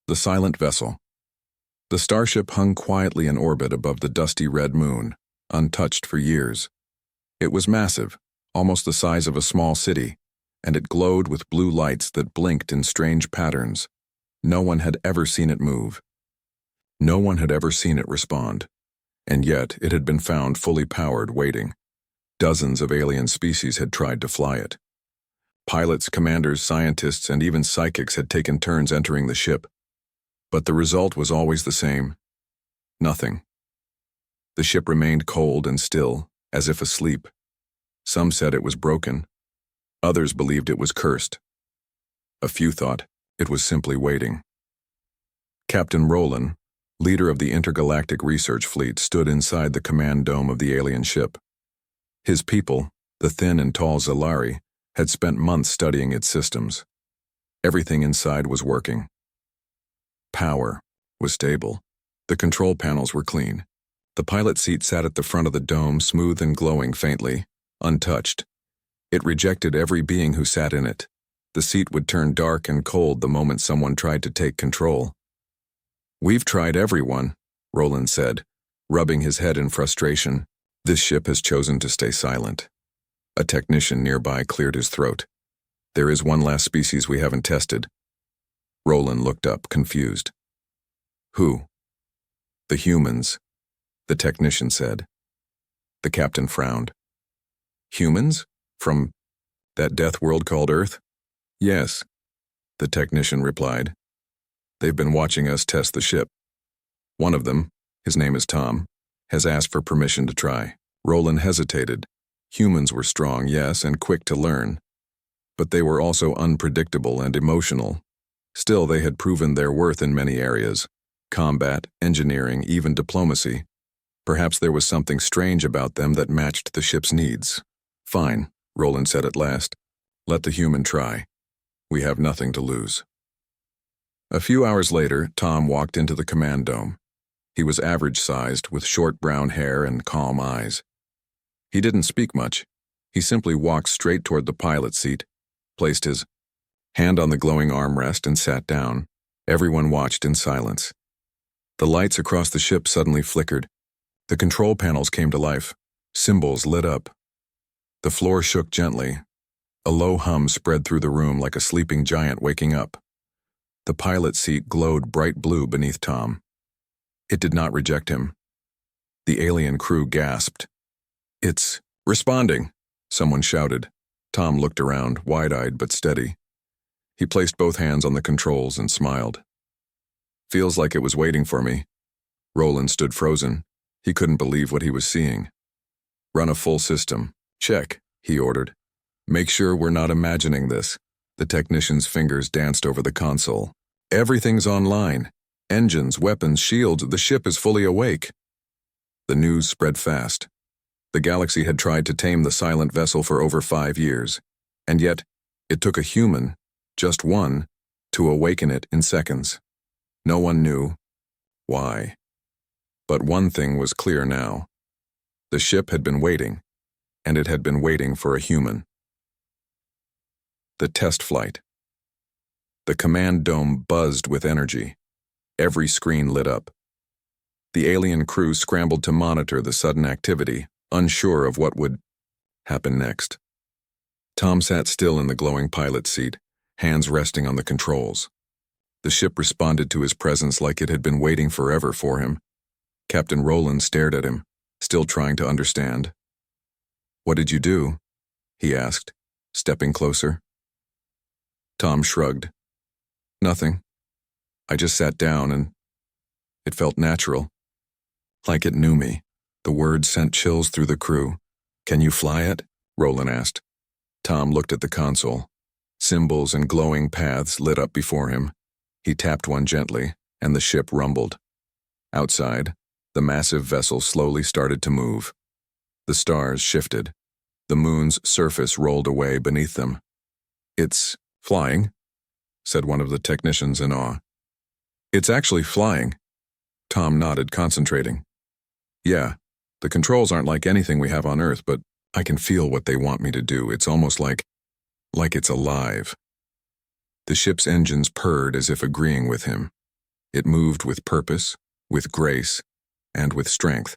The silent vessel. The starship hung quietly in orbit above the dusty red moon, untouched for years. It was massive, almost the size of a small city, and it glowed with blue lights that blinked in strange patterns. No one had ever seen it move. No one had ever seen it respond. And yet it had been found fully powered, waiting. Dozens of alien species had tried to fly it. Pilots, commanders, scientists, and even psychics had taken turns entering the ship. But the result was always the same. Nothing. The ship remained cold and still, as if asleep. Some said it was broken. Others believed it was cursed. A few thought it was simply waiting. Captain Roland, leader of the intergalactic research fleet, stood inside the command dome of the alien ship. His people, the thin and tall Zalari, had spent months studying its systems. Everything inside was working. Power was stable. The control panels were clean. The pilot seat sat at the front of the dome, smooth and glowing faintly, untouched. It rejected every being who sat in it. The seat would turn dark and cold the moment someone tried to take control. "We've tried everyone," Roland said, rubbing his head in frustration. "This ship has chosen to stay silent." A technician nearby cleared his throat. "There is one last species we haven't tested." Roland looked up, confused. "Who?" "The humans," the technician said. The captain frowned. "Humans? From that death world called Earth?" "Yes," the technician replied. "They've been watching us test the ship. One of them, his name is Tom, has asked for permission to try." Roland hesitated. Humans were strong, yes, and quick to learn. But they were also unpredictable and emotional. Still, they had proven their worth in many areas. Combat, engineering, even diplomacy. Perhaps there was something strange about them that matched the ship's needs. "Fine," Roland said at last. "Let the human try. We have nothing to lose." A few hours later, Tom walked into the command dome. He was average-sized, with short brown hair and calm eyes. He didn't speak much. He simply walked straight toward the pilot seat, placed his hand on the glowing armrest, and sat down. Everyone watched in silence. The lights across the ship suddenly flickered. The control panels came to life. Symbols lit up. The floor shook gently. A low hum spread through the room like a sleeping giant waking up. The pilot seat glowed bright blue beneath Tom. It did not reject him. The alien crew gasped. "It's responding," someone shouted. Tom looked around, wide-eyed but steady. He placed both hands on the controls and smiled. "Feels like it was waiting for me." Roland stood frozen. He couldn't believe what he was seeing. "Run a full system. Check," he ordered. "Make sure we're not imagining this." The technician's fingers danced over the console. "Everything's online. Engines, weapons, shields, the ship is fully awake." The news spread fast. The galaxy had tried to tame the silent vessel for over 5 years, and yet it took a human, just one, to awaken it in seconds. No one knew why. But one thing was clear now. The ship had been waiting, and it had been waiting for a human. The test flight. The command dome buzzed with energy. Every screen lit up. The alien crew scrambled to monitor the sudden activity, unsure of what would happen next. Tom sat still in the glowing pilot seat, hands resting on the controls. The ship responded to his presence like it had been waiting forever for him. Captain Roland stared at him, still trying to understand. "What did you do?" he asked, stepping closer. Tom shrugged. "Nothing. I just sat down and it felt natural. Like it knew me." The words sent chills through the crew. "Can you fly it?" Roland asked. Tom looked at the console. Symbols and glowing paths lit up before him. He tapped one gently, and the ship rumbled. Outside, the massive vessel slowly started to move. The stars shifted. The moon's surface rolled away beneath them. "It's flying," said one of the technicians in awe. "It's actually flying." Tom nodded, concentrating. "Yeah, the controls aren't like anything we have on Earth, but I can feel what they want me to do. It's almost like it's alive." The ship's engines purred as if agreeing with him. It moved with purpose, with grace, and with strength.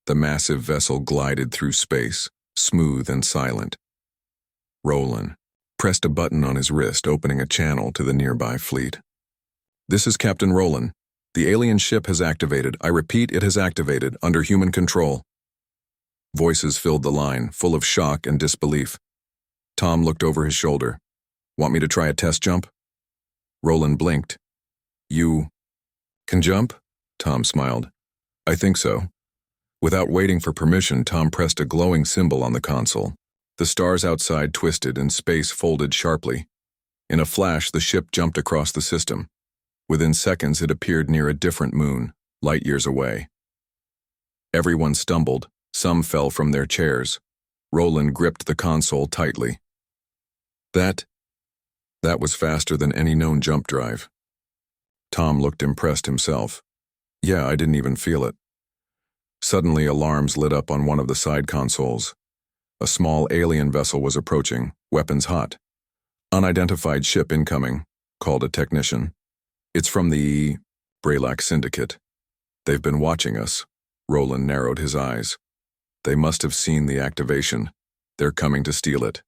The massive vessel glided through space, smooth and silent. Roland pressed a button on his wrist, opening a channel to the nearby fleet. "This is Captain Roland. The alien ship has activated. I repeat, it has activated, under human control." Voices filled the line, full of shock and disbelief. Tom looked over his shoulder. "Want me to try a test jump?" Roland blinked. "You can jump?" Tom smiled. "I think so." Without waiting for permission, Tom pressed a glowing symbol on the console. The stars outside twisted and space folded sharply. In a flash, the ship jumped across the system. Within seconds, it appeared near a different moon, light years away. Everyone stumbled. Some fell from their chairs. Roland gripped the console tightly. That was faster than any known jump drive. Tom looked impressed himself. "Yeah, I didn't even feel it." Suddenly, alarms lit up on one of the side consoles. A small alien vessel was approaching, weapons hot. "Unidentified ship incoming," called a technician. "It's from the Braylac Syndicate. They've been watching us." Roland narrowed his eyes. "They must have seen the activation. They're coming to steal it."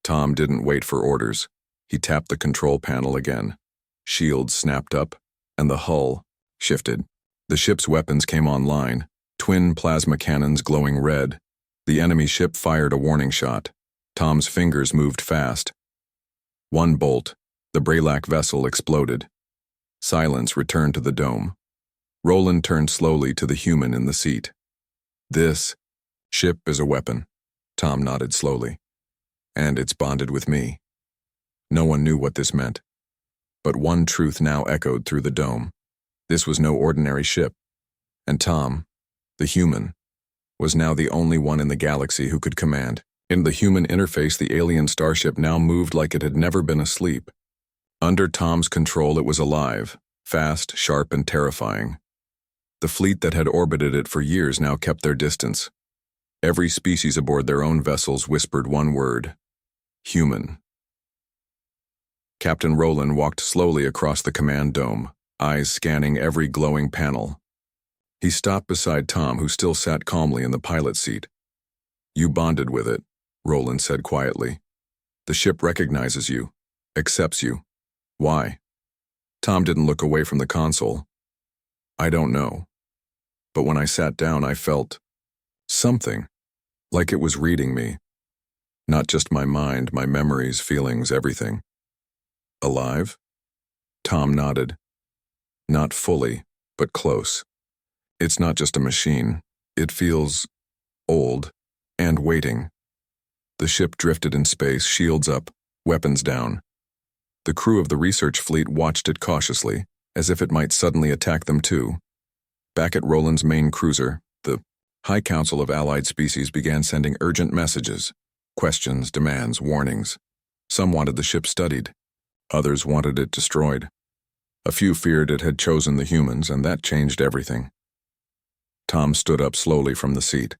Tom didn't wait for orders. He tapped the control panel again. Shields snapped up, and the hull shifted. The ship's weapons came online, twin plasma cannons glowing red. The enemy ship fired a warning shot. Tom's fingers moved fast. One bolt, the Braylac vessel exploded. Silence returned to the dome. Roland turned slowly to the human in the seat. "This ship is a weapon," Tom nodded slowly. "And it's bonded with me." No one knew what this meant. But one truth now echoed through the dome. This was no ordinary ship. And Tom, the human, was now the only one in the galaxy who could command. In the human interface, the alien starship now moved like it had never been asleep. Under Tom's control, it was alive, fast, sharp, and terrifying. The fleet that had orbited it for years now kept their distance. Every species aboard their own vessels whispered one word: human. Captain Roland walked slowly across the command dome, eyes scanning every glowing panel. He stopped beside Tom, who still sat calmly in the pilot's seat. "You bonded with it," Roland said quietly. "The ship recognizes you, accepts you. Why?" Tom didn't look away from the console. "I don't know. But when I sat down, I felt something, like it was reading me. Not just my mind, my memories, feelings, everything." "Alive?" Tom nodded. "Not fully, but close. It's not just a machine. It feels old and waiting." The ship drifted in space, shields up, weapons down. The crew of the research fleet watched it cautiously, as if it might suddenly attack them too. Back at Roland's main cruiser, the High Council of Allied Species began sending urgent messages, questions, demands, warnings. Some wanted the ship studied. Others wanted it destroyed. A few feared it had chosen the humans, and that changed everything. Tom stood up slowly from the seat.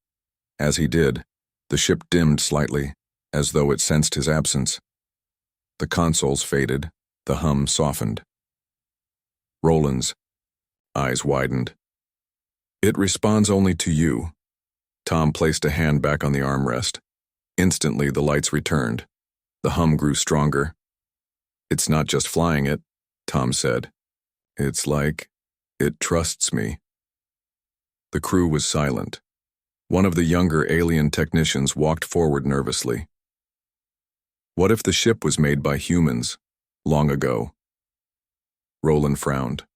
As he did, the ship dimmed slightly, as though it sensed his absence. The consoles faded, the hum softened. Roland's eyes widened. "It responds only to you." Tom placed a hand back on the armrest. Instantly, the lights returned. The hum grew stronger. "It's not just flying it," Tom said. "It's like it trusts me." The crew was silent. One of the younger alien technicians walked forward nervously. "What if the ship was made by humans, long ago?" Roland frowned.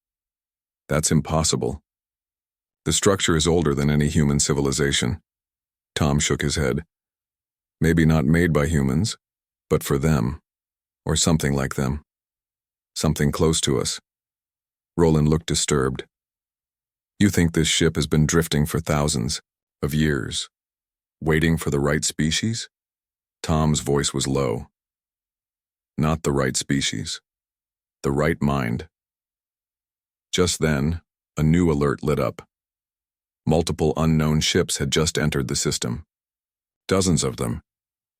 "That's impossible. The structure is older than any human civilization." Tom shook his head. "Maybe not made by humans, but for them, or something like them. Something close to us." Roland looked disturbed. "You think this ship has been drifting for thousands of years, waiting for the right species?" Tom's voice was low. "Not the right species. The right mind." Just then, a new alert lit up. Multiple unknown ships had just entered the system. Dozens of them.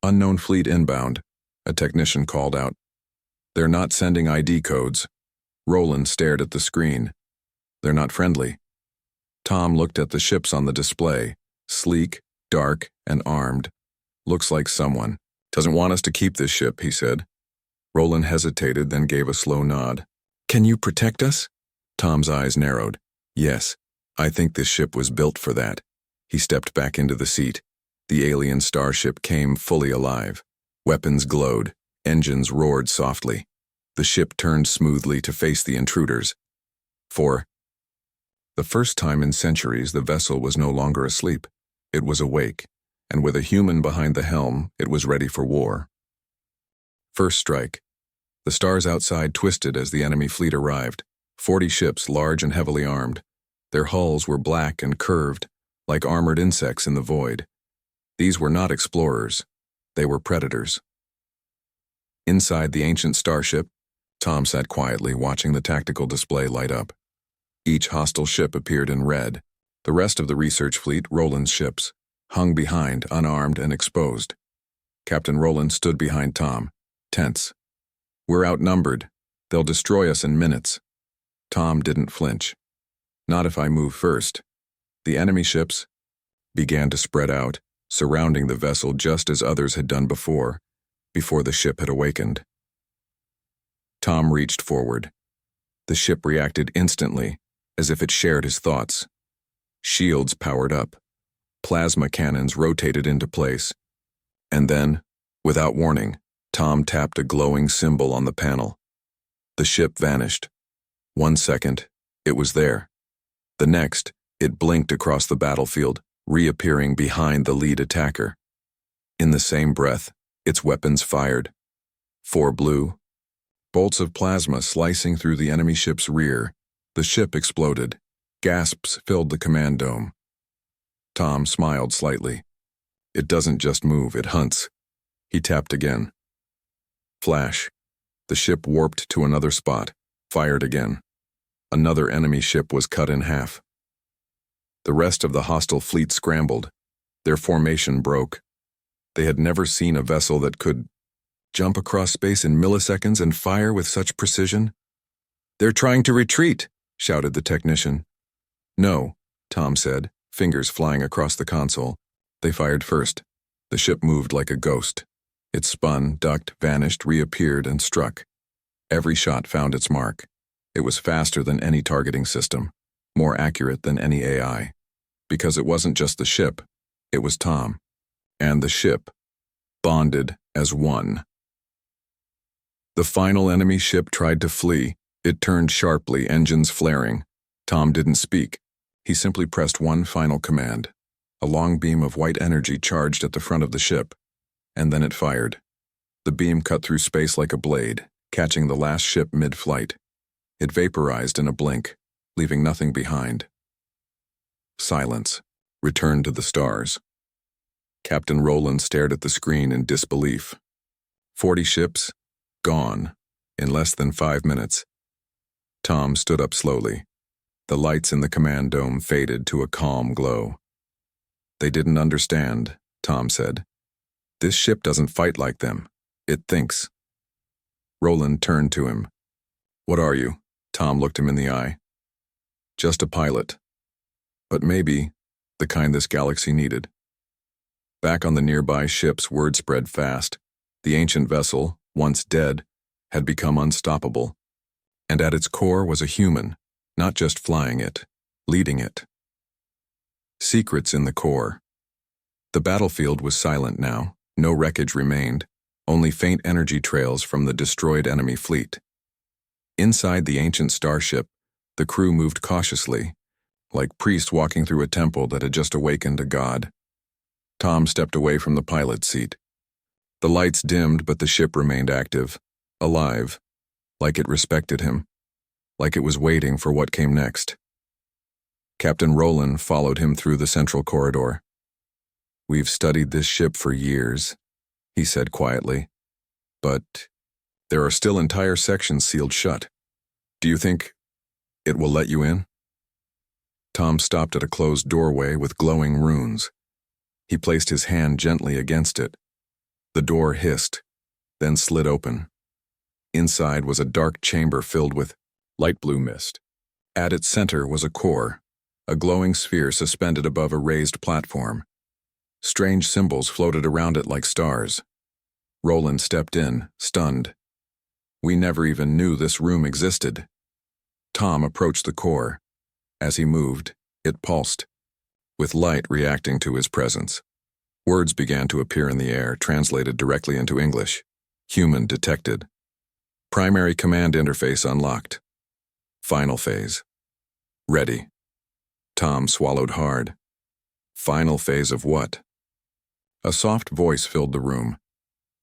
"Unknown fleet inbound," a technician called out. "They're not sending ID codes. Roland stared at the screen. They're not friendly. Tom looked at the ships on the display, sleek, dark, and armed. Looks like someone. Doesn't want us to keep this ship, he said. Roland hesitated, then gave a slow nod. Can you protect us? Tom's eyes narrowed. Yes, I think this ship was built for that. He stepped back into the seat. The alien starship came fully alive. Weapons glowed. Engines roared softly. The ship turned smoothly to face the intruders. For the first time in centuries, the vessel was no longer asleep. It was awake, and with a human behind the helm, it was ready for war. First strike. The stars outside twisted as the enemy fleet arrived. 40 ships, large and heavily armed. Their hulls were black and curved, like armored insects in the void. These were not explorers. They were predators. Inside the ancient starship, Tom sat quietly, watching the tactical display light up. Each hostile ship appeared in red. The rest of the research fleet, Roland's ships, hung behind, unarmed and exposed. Captain Roland stood behind Tom, tense. We're outnumbered. They'll destroy us in minutes. Tom didn't flinch. Not if I move first. The enemy ships began to spread out, surrounding the vessel just as others had done before the ship had awakened. Tom reached forward. The ship reacted instantly, as if it shared his thoughts. Shields powered up. Plasma cannons rotated into place. And then, without warning, Tom tapped a glowing symbol on the panel. The ship vanished. 1 second, it was there. The next, it blinked across the battlefield, reappearing behind the lead attacker. In the same breath, its weapons fired. 4 blue. Bolts of plasma slicing through the enemy ship's rear. The ship exploded. Gasps filled the command dome. Tom smiled slightly. It doesn't just move, it hunts. He tapped again. Flash. The ship warped to another spot, fired again. Another enemy ship was cut in half. The rest of the hostile fleet scrambled. Their formation broke. They had never seen a vessel that could jump across space in milliseconds and fire with such precision. They're trying to retreat, shouted the technician. No, Tom said, fingers flying across the console. They fired first. The ship moved like a ghost. It spun, ducked, vanished, reappeared, and struck. Every shot found its mark. It was faster than any targeting system, more accurate than any AI. Because it wasn't just the ship, it was Tom. And the ship, bonded as one. The final enemy ship tried to flee. It turned sharply, engines flaring. Tom didn't speak. He simply pressed one final command. A long beam of white energy charged at the front of the ship, and then it fired. The beam cut through space like a blade, catching the last ship mid-flight. It vaporized in a blink, leaving nothing behind. Silence. Returned to the stars. Captain Roland stared at the screen in disbelief. 40 ships, gone, in less than 5 minutes. Tom stood up slowly. The lights in the command dome faded to a calm glow. They didn't understand, Tom said. This ship doesn't fight like them. It thinks. Roland turned to him. What are you? Tom looked him in the eye. Just a pilot. But maybe the kind this galaxy needed. Back on the nearby ships, word spread fast. The ancient vessel, once dead, had become unstoppable. And at its core was a human, not just flying it, leading it. Secrets in the core. The battlefield was silent now. No wreckage remained, only faint energy trails from the destroyed enemy fleet. Inside the ancient starship, the crew moved cautiously, like priests walking through a temple that had just awakened a god. Tom stepped away from the pilot's seat. The lights dimmed, but the ship remained active, alive, like it respected him, like it was waiting for what came next. Captain Roland followed him through the central corridor. We've studied this ship for years, he said quietly, but there are still entire sections sealed shut. Do you think it will let you in? Tom stopped at a closed doorway with glowing runes. He placed his hand gently against it. The door hissed, then slid open. Inside was a dark chamber filled with light blue mist. At its center was a core, a glowing sphere suspended above a raised platform. Strange symbols floated around it like stars. Roland stepped in, stunned. We never even knew this room existed. Tom approached the core. As he moved, it pulsed, with light reacting to his presence. Words began to appear in the air, translated directly into English. Human detected. Primary command interface unlocked. Final phase. Ready. Tom swallowed hard. Final phase of what? A soft voice filled the room.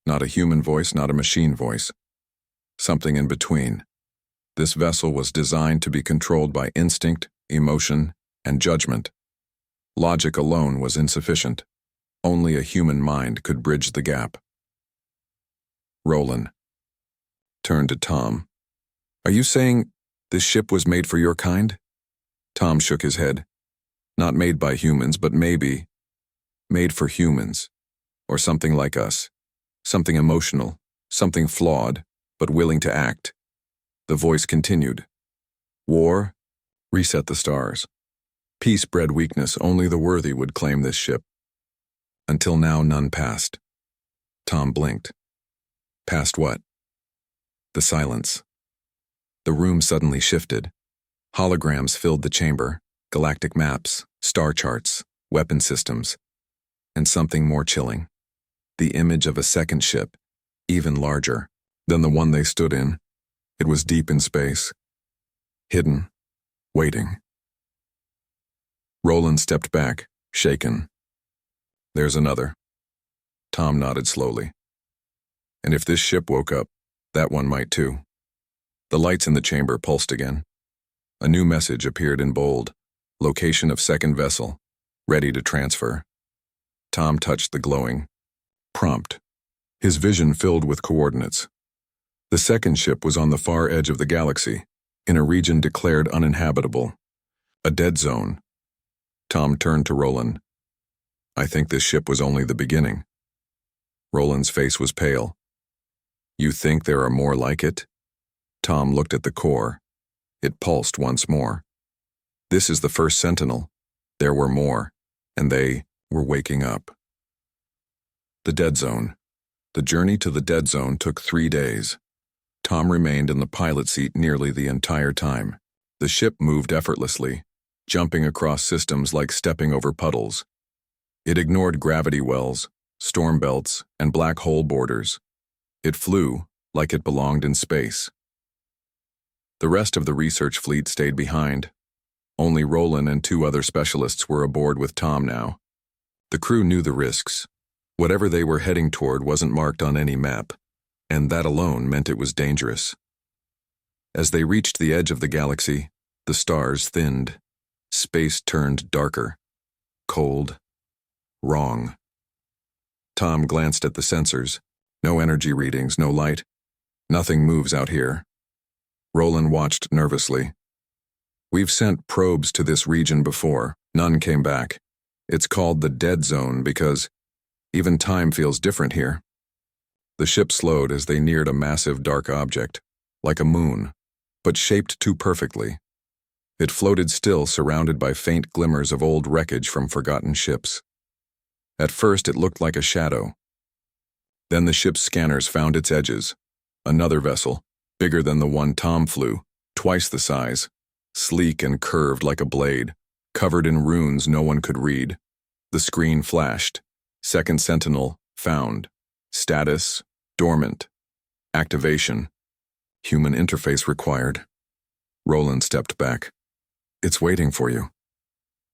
Not a human voice, not a machine voice. Something in between. This vessel was designed to be controlled by instinct, emotion, and judgment. Logic alone was insufficient. Only a human mind could bridge the gap. Roland turned to Tom. Are you saying this ship was made for your kind? Tom shook his head. Not made by humans, but maybe made for humans, or something like us. Something emotional, something flawed, but willing to act. The voice continued. War? Reset the stars. Peace bred weakness, only the worthy would claim this ship. Until now, none passed. Tom blinked. Past what? The silence. The room suddenly shifted. Holograms filled the chamber, galactic maps, star charts, weapon systems, and something more chilling. The image of a second ship, even larger than the one they stood in. It was deep in space, hidden, waiting. Roland stepped back, shaken. There's another. Tom nodded slowly. And if this ship woke up, that one might too. The lights in the chamber pulsed again. A new message appeared in bold. Location of second vessel, ready to transfer. Tom touched the glowing prompt. His vision filled with coordinates. The second ship was on the far edge of the galaxy, in a region declared uninhabitable. A dead zone. Tom turned to Roland. I think this ship was only the beginning. Roland's face was pale. You think there are more like it? Tom looked at the core. It pulsed once more. This is the first sentinel. There were more, and they were waking up. The dead zone. The journey to the dead zone took 3 days. Tom remained in the pilot seat nearly the entire time. The ship moved effortlessly, jumping across systems like stepping over puddles. It ignored gravity wells, storm belts, and black hole borders. It flew like it belonged in space. The rest of the research fleet stayed behind. Only Roland and 2 other specialists were aboard with Tom now. The crew knew the risks. Whatever they were heading toward wasn't marked on any map, and that alone meant it was dangerous. As they reached the edge of the galaxy, the stars thinned. Space turned darker. Cold. Wrong. Tom glanced at the sensors. No energy readings, no light. Nothing moves out here. Roland watched nervously. We've sent probes to this region before. None came back. It's called the dead zone because even time feels different here. The ship slowed as they neared a massive dark object, like a moon, but shaped too perfectly. It floated still, surrounded by faint glimmers of old wreckage from forgotten ships. At first it looked like a shadow. Then the ship's scanners found its edges. Another vessel, bigger than the one Tom flew, twice the size, sleek and curved like a blade, covered in runes no one could read. The screen flashed. Second Sentinel, found. Status, dormant. Activation, human interface required. Roland stepped back. It's waiting for you.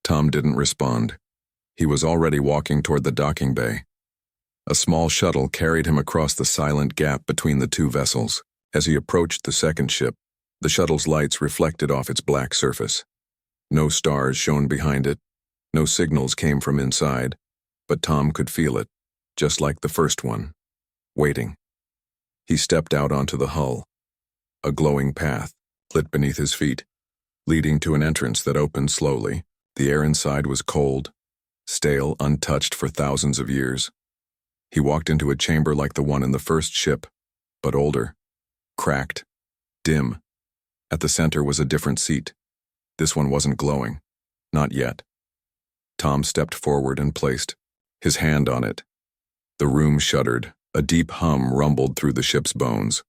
Tom didn't respond. He was already walking toward the docking bay. A small shuttle carried him across the silent gap between the 2 vessels. As he approached the second ship, the shuttle's lights reflected off its black surface. No stars shone behind it. No signals came from inside. But Tom could feel it, just like the first one, waiting. He stepped out onto the hull. A glowing path lit beneath his feet, leading to an entrance that opened slowly. The air inside was cold, stale, untouched for thousands of years. He walked into a chamber like the one in the first ship, but older, cracked, dim. At the center was a different seat. This one wasn't glowing. Not yet. Tom stepped forward and placed his hand on it. The room shuddered. A deep hum rumbled through the ship's bones.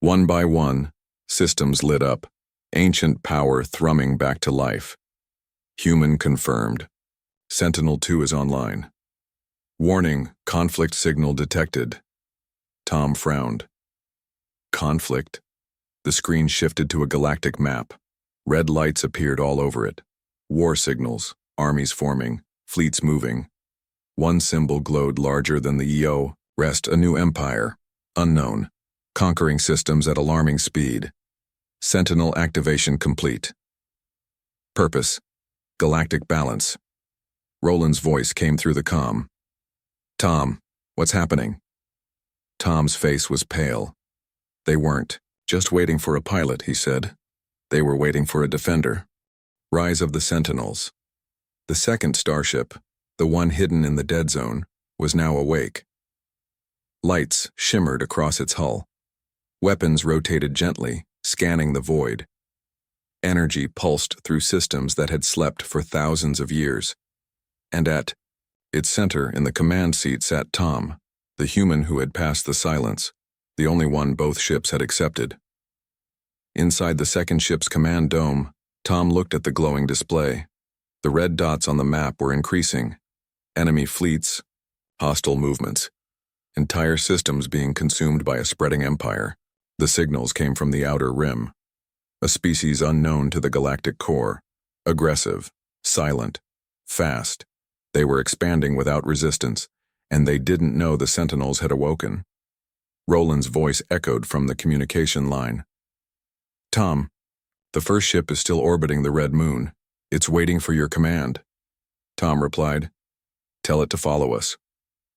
One by one, systems lit up, ancient power thrumming back to life. Human confirmed. Sentinel-2 is online. Warning, conflict signal detected. Tom frowned. Conflict? The screen shifted to a galactic map. Red lights appeared all over it. War signals, armies forming, fleets moving. One symbol glowed larger than the EO. Rest a new empire. Unknown. Conquering systems at alarming speed. Sentinel activation complete. Purpose. Galactic balance. Roland's voice came through the comm. Tom, what's happening? Tom's face was pale. They weren't just waiting for a pilot, he said. They were waiting for a defender. Rise of the Sentinels. The second starship, the one hidden in the dead zone, was now awake. Lights shimmered across its hull. Weapons rotated gently, scanning the void. Energy pulsed through systems that had slept for thousands of years. And at its center in the command seat sat Tom, the human who had passed the silence, the only one both ships had accepted. Inside the second ship's command dome, Tom looked at the glowing display. The red dots on the map were increasing. Enemy fleets, hostile movements. Entire systems being consumed by a spreading empire. The signals came from the outer rim. A species unknown to the galactic core. Aggressive, silent, fast. They were expanding without resistance, and they didn't know the Sentinels had awoken. Roland's voice echoed from the communication line. Tom, the first ship is still orbiting the red moon. It's waiting for your command. Tom replied, Tell it to follow us.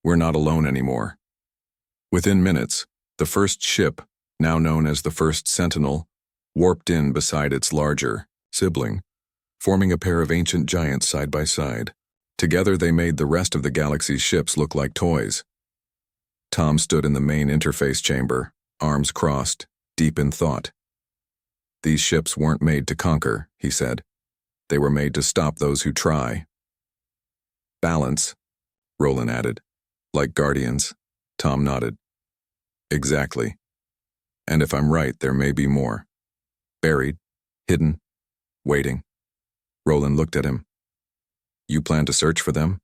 We're not alone anymore. Within minutes, the first ship, now known as the First Sentinel, warped in beside its larger sibling, forming a pair of ancient giants side by side. Together they made the rest of the galaxy's ships look like toys. Tom stood in the main interface chamber, arms crossed, deep in thought. These ships weren't made to conquer, he said. They were made to stop those who try. Balance, Roland added. Like guardians. Tom nodded. Exactly. And if I'm right, there may be more. Buried, hidden, waiting. Roland looked at him. You plan to search for them?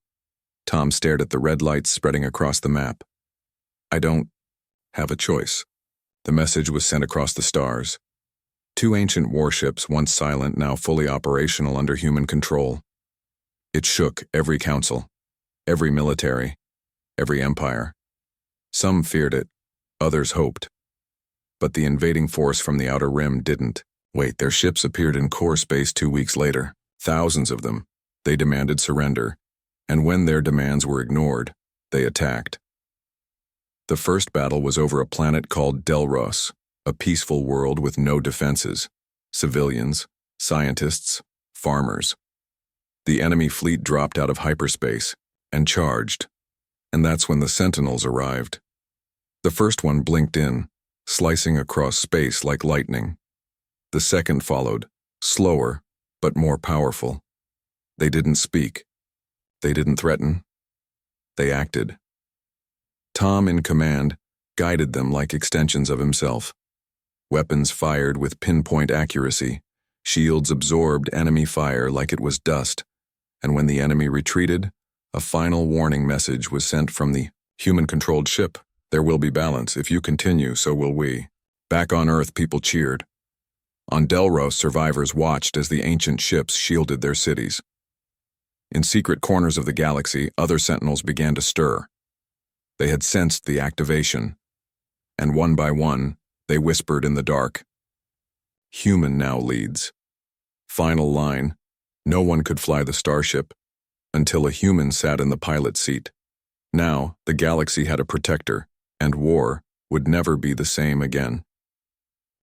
Tom stared at the red lights spreading across the map. I don't have a choice. The message was sent across the stars. 2 ancient warships, once silent, now fully operational under human control. It shook every council, every military, every empire. Some feared it, others hoped. But the invading force from the outer rim didn't. Wait, their ships appeared in core space 2 weeks later. Thousands of them. They demanded surrender. And when their demands were ignored, they attacked. The first battle was over a planet called Delros, a peaceful world with no defenses. Civilians, scientists, farmers. The enemy fleet dropped out of hyperspace and charged. And that's when the Sentinels arrived. The first one blinked in, slicing across space like lightning. The second followed, slower, but more powerful. They didn't speak. They didn't threaten. They acted. Tom, in command, guided them like extensions of himself. Weapons fired with pinpoint accuracy. Shields absorbed enemy fire like it was dust. And when the enemy retreated, a final warning message was sent from the human-controlled ship. There will be balance. If you continue, so will we. Back on Earth, people cheered. On Delros, survivors watched as the ancient ships shielded their cities. In secret corners of the galaxy, other Sentinels began to stir. They had sensed the activation, and one by one, they whispered in the dark. Human now leads. Final line, no one could fly the starship until a human sat in the pilot seat. Now, the galaxy had a protector, and war would never be the same again.